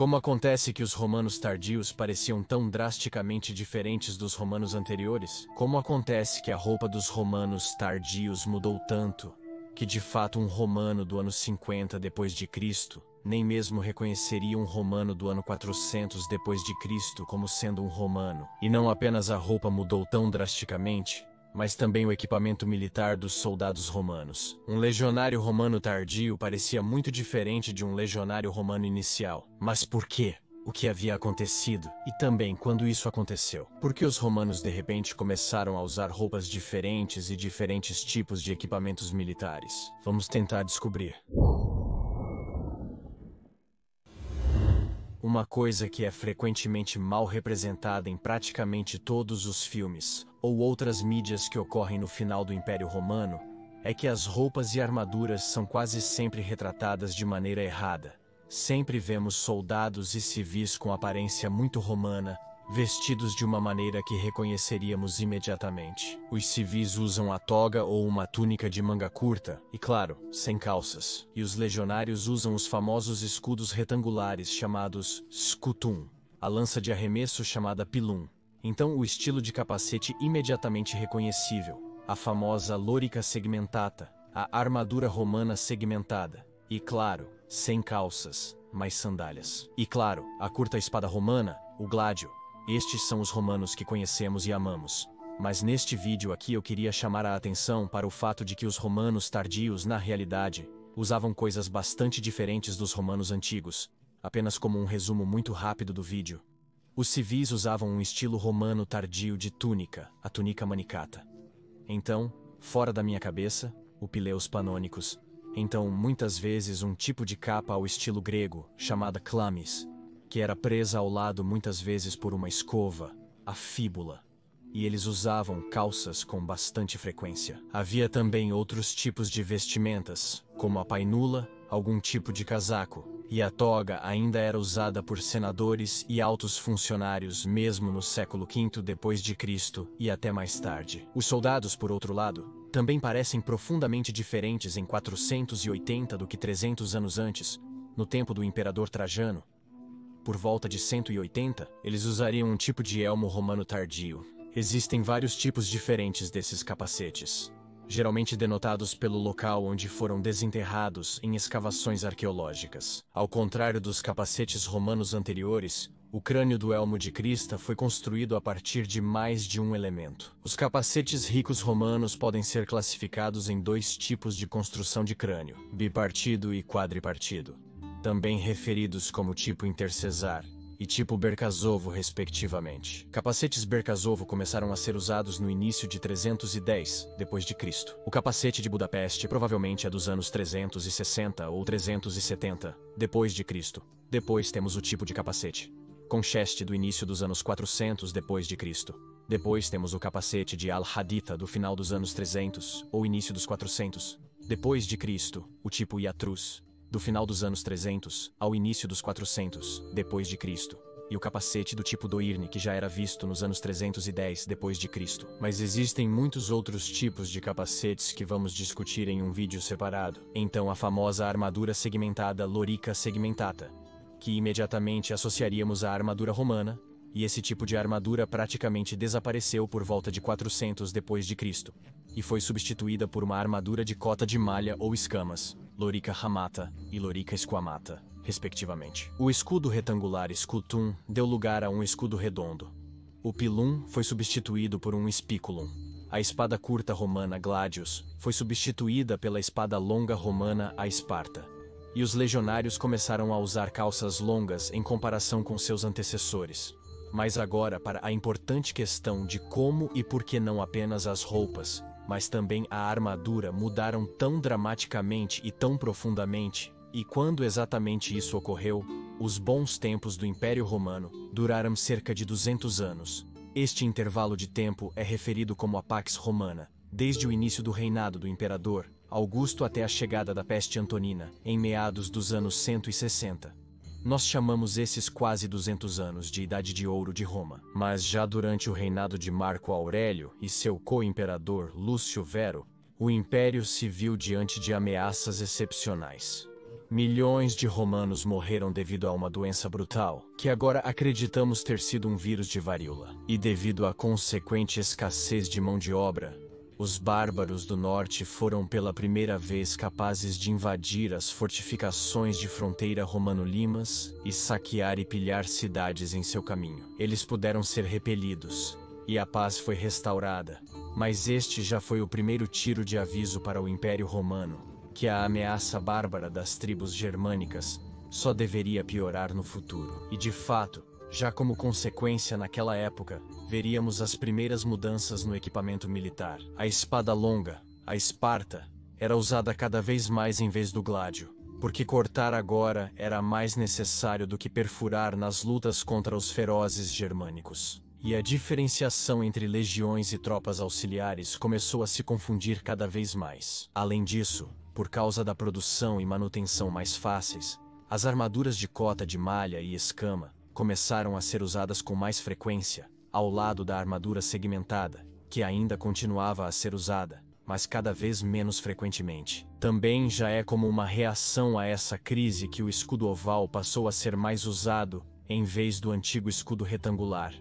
Como acontece que os romanos tardios pareciam tão drasticamente diferentes dos romanos anteriores? Como acontece que a roupa dos romanos tardios mudou tanto que de fato um romano do ano 50 depois de Cristo nem mesmo reconheceria um romano do ano 400 depois de Cristo como sendo um romano? E não apenas a roupa mudou tão drasticamente, mas também o equipamento militar dos soldados romanos. Um legionário romano tardio parecia muito diferente de um legionário romano inicial. Mas por quê? O que havia acontecido? E também quando isso aconteceu? Por que os romanos de repente começaram a usar roupas diferentes e diferentes tipos de equipamentos militares? Vamos tentar descobrir. Uma coisa que é frequentemente mal representada em praticamente todos os filmes ou outras mídias que ocorrem no final do Império Romano é que as roupas e armaduras são quase sempre retratadas de maneira errada. Sempre vemos soldados e civis com aparência muito romana, vestidos de uma maneira que reconheceríamos imediatamente. Os civis usam a toga ou uma túnica de manga curta, e claro, sem calças. E os legionários usam os famosos escudos retangulares chamados scutum, a lança de arremesso chamada pilum. Então o estilo de capacete imediatamente reconhecível, a famosa lorica segmentata, a armadura romana segmentada. E claro, sem calças, mas sandálias. E claro, a curta espada romana, o gládio. Estes são os romanos que conhecemos e amamos. Mas neste vídeo aqui eu queria chamar a atenção para o fato de que os romanos tardios, na realidade, usavam coisas bastante diferentes dos romanos antigos. Apenas como um resumo muito rápido do vídeo. Os civis usavam um estilo romano tardio de túnica, a túnica manicata. Então, fora da minha cabeça, o pileus panônicos. Então, muitas vezes um tipo de capa ao estilo grego, chamada chlamys, que era presa ao lado muitas vezes por uma escova, a fíbula. E eles usavam calças com bastante frequência. Havia também outros tipos de vestimentas, como a painula, algum tipo de casaco, e a toga ainda era usada por senadores e altos funcionários mesmo no século V depois de Cristo e até mais tarde. Os soldados, por outro lado, também parecem profundamente diferentes em 480 do que 300 anos antes, no tempo do imperador Trajano. Por volta de 180, eles usariam um tipo de elmo romano tardio. Existem vários tipos diferentes desses capacetes, geralmente denotados pelo local onde foram desenterrados em escavações arqueológicas. Ao contrário dos capacetes romanos anteriores, o crânio do elmo de crista foi construído a partir de mais de um elemento. Os capacetes ricos romanos podem ser classificados em dois tipos de construção de crânio, bipartido e quadripartido, também referidos como tipo intercesar e tipo Berkazovo, respectivamente. Capacetes Berkazovo começaram a ser usados no início de 310 depois de Cristo. O capacete de Budapeste provavelmente é dos anos 360 ou 370 depois de Cristo. Depois temos o tipo de capacete Concheste do início dos anos 400 depois de Cristo. Depois temos o capacete de Al-Haditha do final dos anos 300 ou início dos 400 depois de Cristo, o tipo Iatrus, do final dos anos 300 ao início dos 400 depois de Cristo, e o capacete do tipo Doirne, que já era visto nos anos 310 depois de Cristo. Mas existem muitos outros tipos de capacetes que vamos discutir em um vídeo separado. Então a famosa armadura segmentada lorica segmentata, que imediatamente associaríamos à armadura romana, e esse tipo de armadura praticamente desapareceu por volta de 400 depois de Cristo, e foi substituída por uma armadura de cota de malha ou escamas, lorica ramata e lorica squamata, respectivamente. O escudo retangular scutum deu lugar a um escudo redondo. O pilum foi substituído por um spiculum. A espada curta romana gladius foi substituída pela espada longa romana a Esparta. E os legionários começaram a usar calças longas em comparação com seus antecessores. Mas agora para a importante questão de como e por que não apenas as roupas, mas também a armadura mudaram tão dramaticamente e tão profundamente, e quando exatamente isso ocorreu, os bons tempos do Império Romano duraram cerca de 200 anos. Este intervalo de tempo é referido como a Pax Romana, desde o início do reinado do imperador Augusto até a chegada da peste antonina, em meados dos anos 160. Nós chamamos esses quase 200 anos de Idade de Ouro de Roma. Mas já durante o reinado de Marco Aurélio e seu co-imperador Lúcio Vero, o império se viu diante de ameaças excepcionais. Milhões de romanos morreram devido a uma doença brutal, que agora acreditamos ter sido um vírus de varíola. E devido à consequente escassez de mão de obra, os bárbaros do norte foram pela primeira vez capazes de invadir as fortificações de fronteira romano-limas e saquear e pilhar cidades em seu caminho. Eles puderam ser repelidos, e a paz foi restaurada. Mas este já foi o primeiro tiro de aviso para o Império Romano, que a ameaça bárbara das tribos germânicas só deveria piorar no futuro. E de fato, já como consequência naquela época, veríamos as primeiras mudanças no equipamento militar. A espada longa, a Esparta, era usada cada vez mais em vez do gládio, porque cortar agora era mais necessário do que perfurar nas lutas contra os ferozes germânicos. E a diferenciação entre legiões e tropas auxiliares começou a se confundir cada vez mais. Além disso, por causa da produção e manutenção mais fáceis, as armaduras de cota de malha e escama começaram a ser usadas com mais frequência, ao lado da armadura segmentada, que ainda continuava a ser usada, mas cada vez menos frequentemente. Também já é como uma reação a essa crise que o escudo oval passou a ser mais usado em vez do antigo escudo retangular,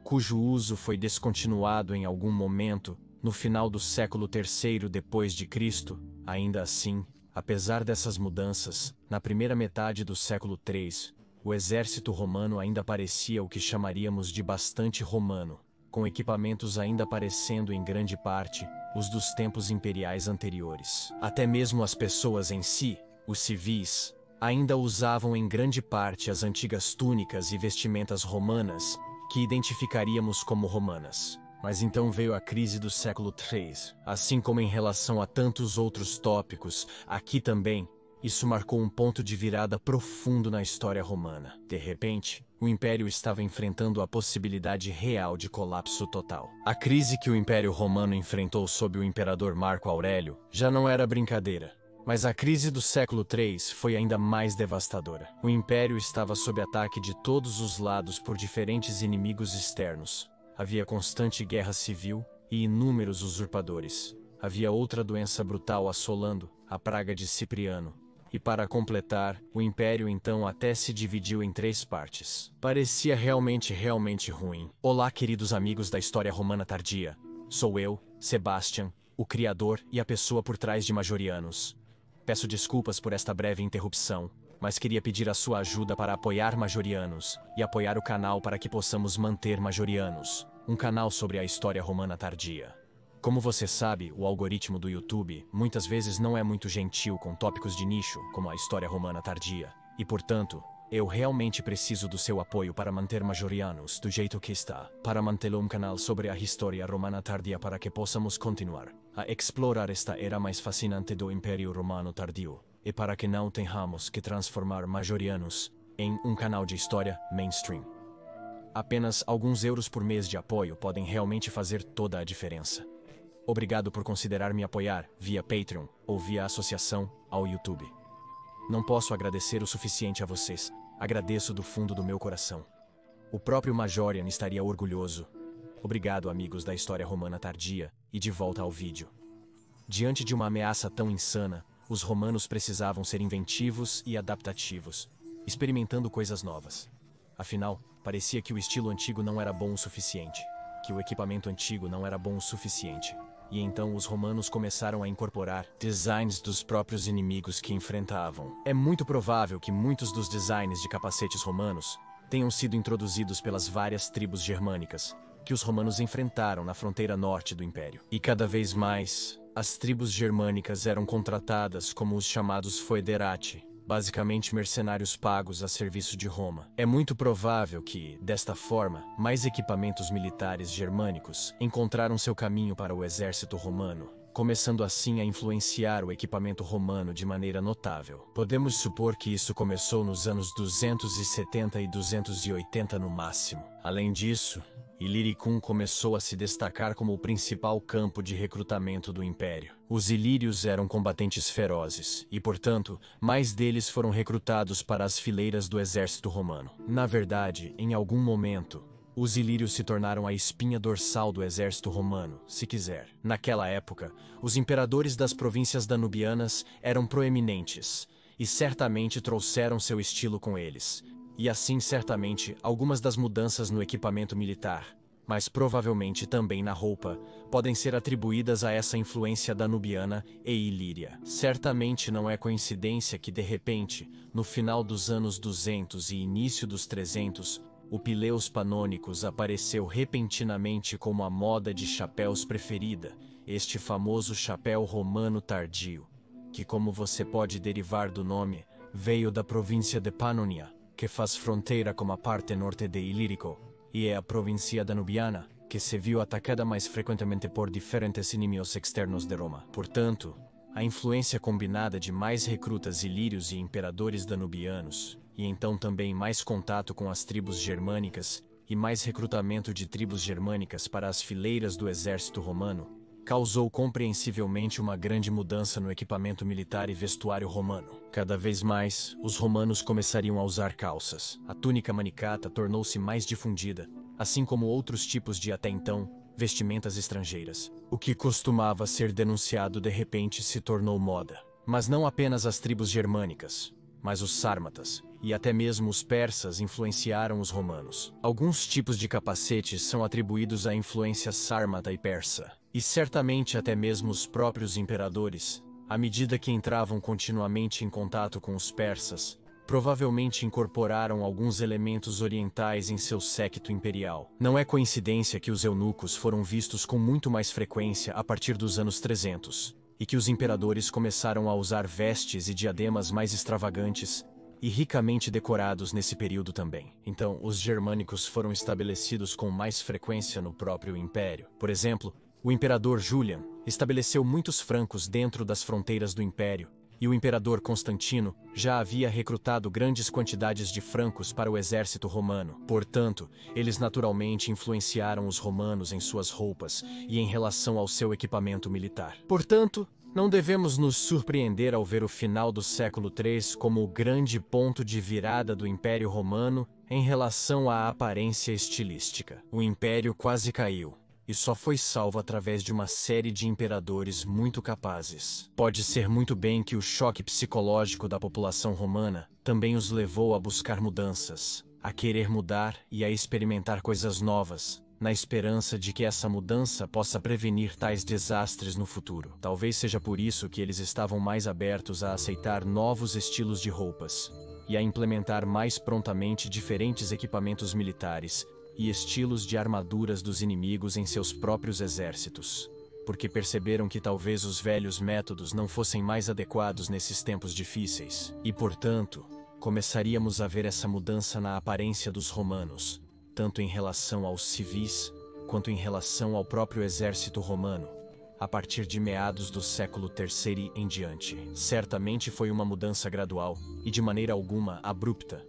cujo uso foi descontinuado em algum momento no final do século III depois de Cristo. Ainda assim, apesar dessas mudanças, na primeira metade do século III, o exército romano ainda parecia o que chamaríamos de bastante romano, com equipamentos ainda parecendo em grande parte os dos tempos imperiais anteriores. Até mesmo as pessoas em si, os civis, ainda usavam em grande parte as antigas túnicas e vestimentas romanas, que identificaríamos como romanas. Mas então veio a crise do século III. Assim como em relação a tantos outros tópicos, aqui também, isso marcou um ponto de virada profundo na história romana. De repente, o Império estava enfrentando a possibilidade real de colapso total. A crise que o Império Romano enfrentou sob o imperador Marco Aurélio já não era brincadeira. Mas a crise do século III foi ainda mais devastadora. O Império estava sob ataque de todos os lados por diferentes inimigos externos. Havia constante guerra civil e inúmeros usurpadores. Havia outra doença brutal assolando, a praga de Cipriano. E para completar, o Império então até se dividiu em 3 partes. Parecia realmente ruim. Olá, queridos amigos da história romana tardia. Sou eu, Sebastian, o criador e a pessoa por trás de Majorianos. Peço desculpas por esta breve interrupção, mas queria pedir a sua ajuda para apoiar Majorianos e apoiar o canal para que possamos manter Majorianos, um canal sobre a história romana tardia. Como você sabe, o algoritmo do YouTube muitas vezes não é muito gentil com tópicos de nicho, como a história romana tardia, e portanto, eu realmente preciso do seu apoio para manter Majorianos do jeito que está, para mantê-lo um canal sobre a história romana tardia para que possamos continuar a explorar esta era mais fascinante do Império Romano tardio, e para que não tenhamos que transformar Majorianos em um canal de história mainstream. Apenas alguns euros por mês de apoio podem realmente fazer toda a diferença. Obrigado por considerar me apoiar via Patreon ou via associação ao YouTube. Não posso agradecer o suficiente a vocês. Agradeço do fundo do meu coração. O próprio Majorian estaria orgulhoso. Obrigado, amigos da história romana tardia, e de volta ao vídeo. Diante de uma ameaça tão insana, os romanos precisavam ser inventivos e adaptativos, experimentando coisas novas. Afinal, parecia que o estilo antigo não era bom o suficiente, que o equipamento antigo não era bom o suficiente. E então os romanos começaram a incorporar designs dos próprios inimigos que enfrentavam. É muito provável que muitos dos designs de capacetes romanos tenham sido introduzidos pelas várias tribos germânicas que os romanos enfrentaram na fronteira norte do Império. E cada vez mais, as tribos germânicas eram contratadas como os chamados foederati, basicamente mercenários pagos a serviço de Roma. É muito provável que, desta forma, mais equipamentos militares germânicos encontraram seu caminho para o exército romano, começando assim a influenciar o equipamento romano de maneira notável. Podemos supor que isso começou nos anos 270 e 280 no máximo. Além disso, Illyricum começou a se destacar como o principal campo de recrutamento do Império. Os ilírios eram combatentes ferozes, e portanto, mais deles foram recrutados para as fileiras do exército romano. Na verdade, em algum momento, os ilírios se tornaram a espinha dorsal do exército romano, se quiser. Naquela época, os imperadores das províncias danubianas eram proeminentes, e certamente trouxeram seu estilo com eles. E assim, certamente, algumas das mudanças no equipamento militar, mas provavelmente também na roupa, podem ser atribuídas a essa influência danubiana e ilíria. Certamente não é coincidência que, de repente, no final dos anos 200 e início dos 300, o Pileus Panônicos apareceu repentinamente como a moda de chapéus preferida, este famoso chapéu romano tardio, que, como você pode derivar do nome, veio da província de Pannonia, que faz fronteira com a parte norte de Ilírico, e é a província danubiana, que se viu atacada mais frequentemente por diferentes inimigos externos de Roma. Portanto, a influência combinada de mais recrutas ilírios e imperadores danubianos, e então também mais contato com as tribos germânicas, e mais recrutamento de tribos germânicas para as fileiras do exército romano, causou compreensivelmente uma grande mudança no equipamento militar e vestuário romano. Cada vez mais, os romanos começariam a usar calças. A túnica manicata tornou-se mais difundida, assim como outros tipos de, até então, vestimentas estrangeiras. O que costumava ser denunciado de repente se tornou moda. Mas não apenas as tribos germânicas, mas os sármatas, e até mesmo os persas influenciaram os romanos. Alguns tipos de capacetes são atribuídos à influência sármata e persa, e certamente até mesmo os próprios imperadores, à medida que entravam continuamente em contato com os persas, provavelmente incorporaram alguns elementos orientais em seu séquito imperial. Não é coincidência que os eunucos foram vistos com muito mais frequência a partir dos anos 300, e que os imperadores começaram a usar vestes e diademas mais extravagantes e ricamente decorados nesse período também. Então, os germânicos foram estabelecidos com mais frequência no próprio império. Por exemplo, o imperador Julian estabeleceu muitos francos dentro das fronteiras do império, e o imperador Constantino já havia recrutado grandes quantidades de francos para o exército romano. Portanto, eles naturalmente influenciaram os romanos em suas roupas e em relação ao seu equipamento militar. Portanto, não devemos nos surpreender ao ver o final do século III como o grande ponto de virada do Império Romano em relação à aparência estilística. O império quase caiu, e só foi salvo através de uma série de imperadores muito capazes. Pode ser muito bem que o choque psicológico da população romana também os levou a buscar mudanças, a querer mudar e a experimentar coisas novas, na esperança de que essa mudança possa prevenir tais desastres no futuro. Talvez seja por isso que eles estavam mais abertos a aceitar novos estilos de roupas e a implementar mais prontamente diferentes equipamentos militares e estilos de armaduras dos inimigos em seus próprios exércitos, porque perceberam que talvez os velhos métodos não fossem mais adequados nesses tempos difíceis. E, portanto, começaríamos a ver essa mudança na aparência dos romanos, tanto em relação aos civis, quanto em relação ao próprio exército romano, a partir de meados do século III em diante. Certamente foi uma mudança gradual e de maneira alguma abrupta,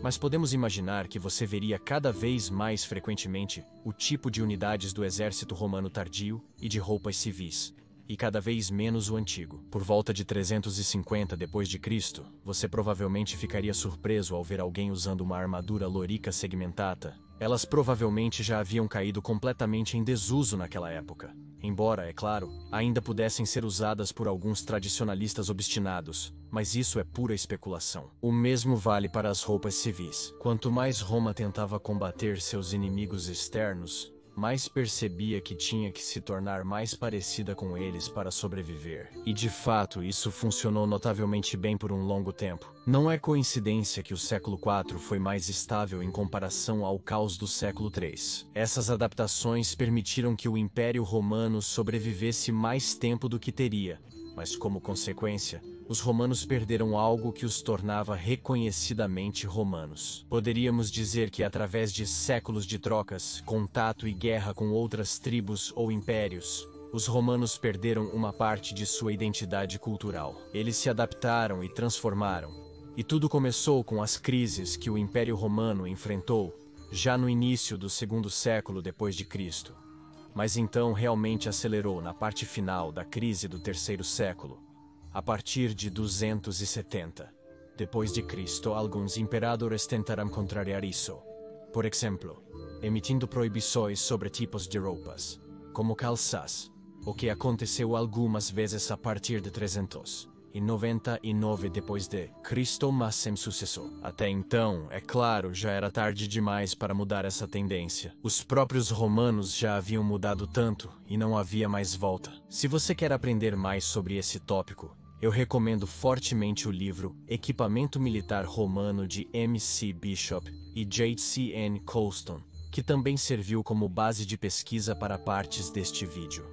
mas podemos imaginar que você veria cada vez mais frequentemente o tipo de unidades do exército romano tardio e de roupas civis, e cada vez menos o antigo. Por volta de 350 d.C., você provavelmente ficaria surpreso ao ver alguém usando uma armadura lorica segmentata. Elas provavelmente já haviam caído completamente em desuso naquela época, embora, é claro, ainda pudessem ser usadas por alguns tradicionalistas obstinados, mas isso é pura especulação. O mesmo vale para as roupas civis. Quanto mais Roma tentava combater seus inimigos externos, mais percebia que tinha que se tornar mais parecida com eles para sobreviver. E de fato, isso funcionou notavelmente bem por um longo tempo. Não é coincidência que o século IV foi mais estável em comparação ao caos do século III. Essas adaptações permitiram que o Império Romano sobrevivesse mais tempo do que teria, mas como consequência, os romanos perderam algo que os tornava reconhecidamente romanos. Poderíamos dizer que através de séculos de trocas, contato e guerra com outras tribos ou impérios, os romanos perderam uma parte de sua identidade cultural. Eles se adaptaram e transformaram, e tudo começou com as crises que o Império Romano enfrentou já no início do segundo século depois de Cristo. Mas então realmente acelerou na parte final da crise do terceiro século, a partir de 270 depois de Cristo. Alguns imperadores tentaram contrariar isso, por exemplo, emitindo proibições sobre tipos de roupas, como calças, o que aconteceu algumas vezes a partir de 300. e 99 depois de Cristo, mas sem sucesso. Até então, é claro, já era tarde demais para mudar essa tendência. Os próprios romanos já haviam mudado tanto e não havia mais volta. Se você quer aprender mais sobre esse tópico, eu recomendo fortemente o livro Equipamento Militar Romano de M.C. Bishop e J.C.N. Colston, que também serviu como base de pesquisa para partes deste vídeo.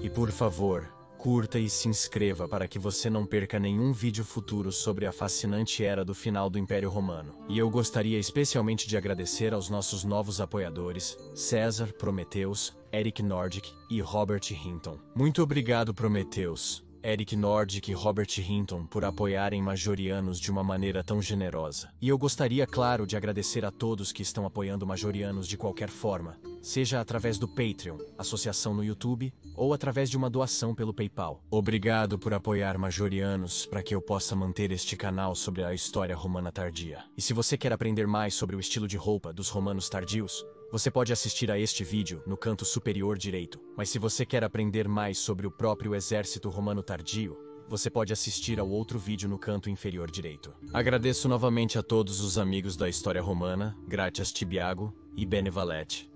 E por favor, curta e se inscreva para que você não perca nenhum vídeo futuro sobre a fascinante era do final do Império Romano. E eu gostaria especialmente de agradecer aos nossos novos apoiadores, César, Prometheus, Eric Nordic e Robert Hinton. Muito obrigado, Prometheus, Eric Nordic e Robert Hinton, por apoiarem Majorianos de uma maneira tão generosa. E eu gostaria, claro, de agradecer a todos que estão apoiando Majorianos de qualquer forma, seja através do Patreon, associação no YouTube, ou através de uma doação pelo PayPal. Obrigado por apoiar Majorianos para que eu possa manter este canal sobre a história romana tardia. E se você quer aprender mais sobre o estilo de roupa dos romanos tardios, você pode assistir a este vídeo no canto superior direito. Mas se você quer aprender mais sobre o próprio exército romano tardio, você pode assistir ao outro vídeo no canto inferior direito. Agradeço novamente a todos os amigos da história romana, Gratias Tibiago e Bene Valete.